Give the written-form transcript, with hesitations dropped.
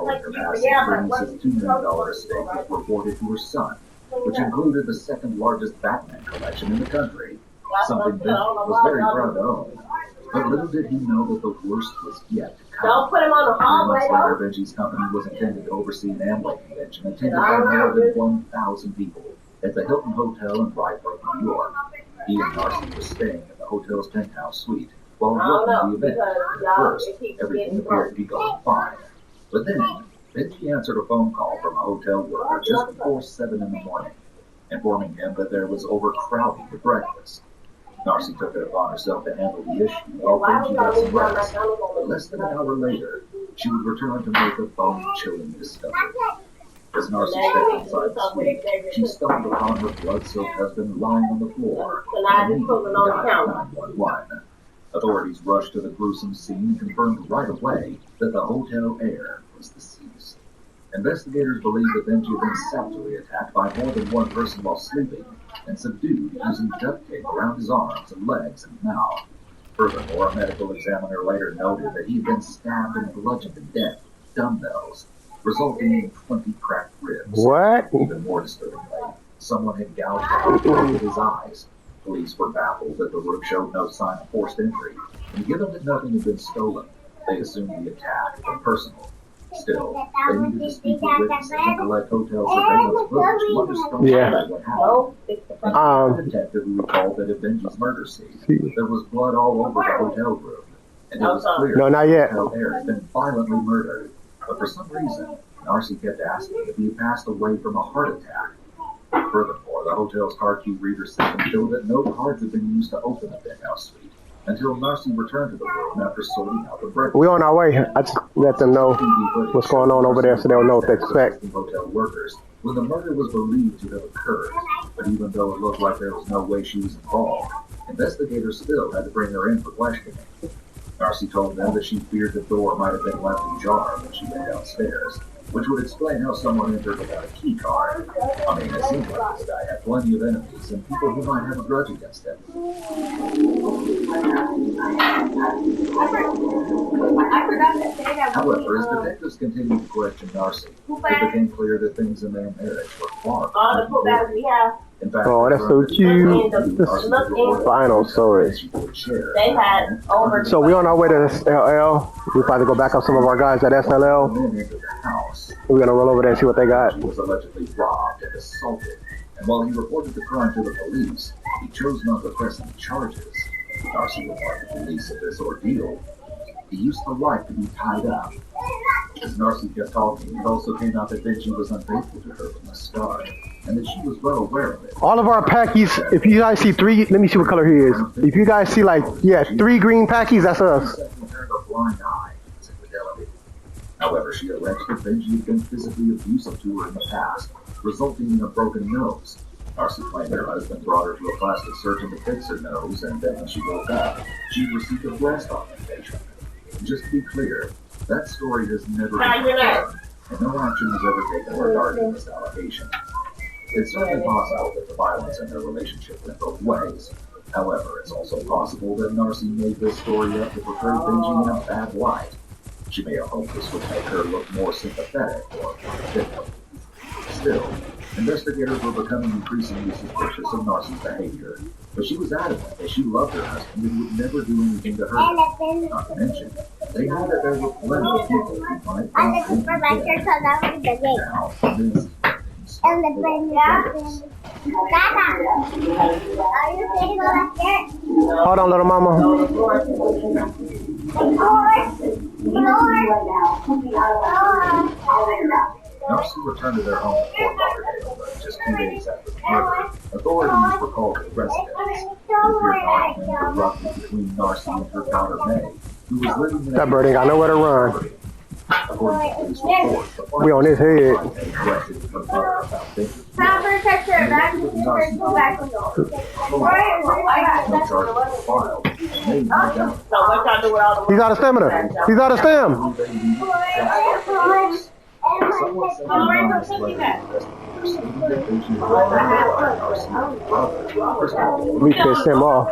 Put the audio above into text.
following her passing, Bernice's $2 million estate was reported to her son, which included the second largest Batman collection in the country, something Benji was very proud to own. But little did he know that the worst was yet to come. Don't put him on the hallway, later, Benji's company was intended to oversee an Amway convention attended by more than 1,000 people at the Hilton Hotel in Rye Brook, New York. He and Darcy were staying in the hotel's penthouse suite while working the event. At first, everything appeared to be going fine. But then, Benji answered a phone call from a hotel worker just before 7 in the morning, informing him that there was overcrowding at breakfast. Darcy took it upon herself to handle the issue while Benji got some rest. But less than an hour later, she would return to make a bone-chilling discovery. As Darcy stepped inside the suite, she stumbled upon her blood-soaked husband lying on the floor and immediately dialed 911. Authorities rushed to the gruesome scene and confirmed right away that the hotel heir was deceased. Investigators believe that Benji had been savagely attacked by more than one person while sleeping and subdued using duct tape around his arms and legs and mouth. Furthermore, a medical examiner later noted that he had been stabbed and bludgeoned to death with dumbbells, resulting in 20 cracked ribs. What? Even more disturbingly, someone had gouged out both of his eyes. Police were baffled that the room showed no sign of forced entry, and given that nothing had been stolen, they assumed the attack had been personal. Still, they needed to speak with witnesses and collect hotel surveillance footage to understand what happened. The detective recalled that at Benji's murder scene, there was blood all over the hotel room, and it was clear that the hotel heir had been violently murdered. But for some reason, Darcy kept asking if he had passed away from a heart attack. Furthermore, the hotel's card key reader system showed that no cards had been used to open the penthouse suite until Darcy returned to the room after sorting out the breakfast. We on our way. I just let them know what's going on over there so they'll know what to expect. Hotel workers when the murder was believed to have occurred, but even though it looked like there was no way she was involved, investigators still had to bring her in for questioning. Darcy told them that she feared the door might have been left ajar when she went downstairs, which would explain how someone entered without a key card. I mean, it seems like this guy had plenty of enemies and people who might have a grudge against him. However, as detectives continued to question Darcy, it became clear that things in their marriage were far from good. In fact, that's so cute. The final story. So we on our way to SLL. We're about to go back up some of our guys at SLL. We're gonna roll over there and see what they got. He was allegedly robbed and assaulted, and while he reported the crime to the police, he chose not to press any charges. Darcy remarked to police of this ordeal. He used to like to be tied up. As Darcy kept talking, it also came out that Benji was unfaithful to her from the start, and that she was well aware of it. All of our packies, if you guys see 3, let me see what color he is. If you guys see 3 green packies, that's us. However, she alleged that Benji had been physically abusive to her in the past, resulting in a broken nose. Darcy claimed her husband brought her to a plastic surgeon to fix her nose, and then when she woke up, she received a breast augmentation. Just to be clear, that story has never been confirmed, and no action was ever taken regarding this allegation. It's certainly possible that the violence in their relationship went both ways. However, it's also possible that Darcy made this story up to portray Benji in a bad light. She may have hoped this would make her look more sympathetic or victim. Still, investigators were becoming increasingly suspicious of Darcy's behavior, but she was adamant that she loved her husband and would never do anything to hurt him. Not to mention, they knew that there were plenty of people who might want to now, this Hold on, little mama. Darcy returned to their home in Fort Lauderdale, but just 2 days after the murder, authorities were called to the residence. It appeared an argument erupted between Darcy and her daughter May, who was living in that bird ain't got nowhere to run. According to police reports, we on his head. He's out of stamina. He's out of stem. We pissed him off.